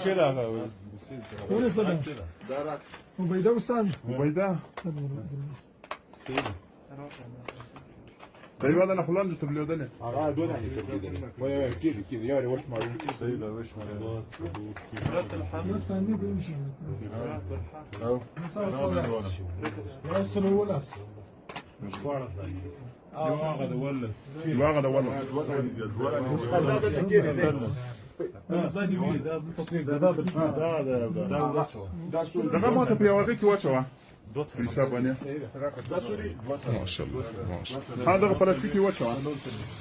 كده وين صدى؟ وبيدا وستان وبيدا طيب هذا انا فلان تبليو دني دون يعني كيف يا وش ما سيدا وش ما وستان بيمشي يوصل ولاس واغد ولا ده ما تبي اوريك واتشوا في شابانيا ما شاء الله ما شاء الله هذا بلاستيكي واتشوا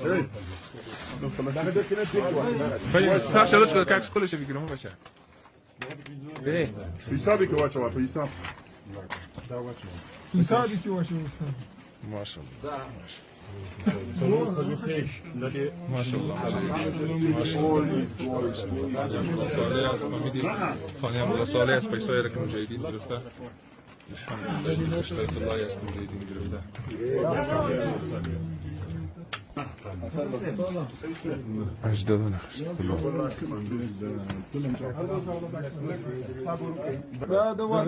اي Fai Sasha lo che cazzo quello c'è che non faccia. في سابك واتشوا في ساب يساعدك يا وستان ما شاء الله ما شاء الله ما شاء الله صالح اسمه مدير خانم صالح اسمه سايرك مجاهدين گرفته الحمد لله اشتغلت الله يا اسمه مجاهدين گرفته اجدادنا هذا واحد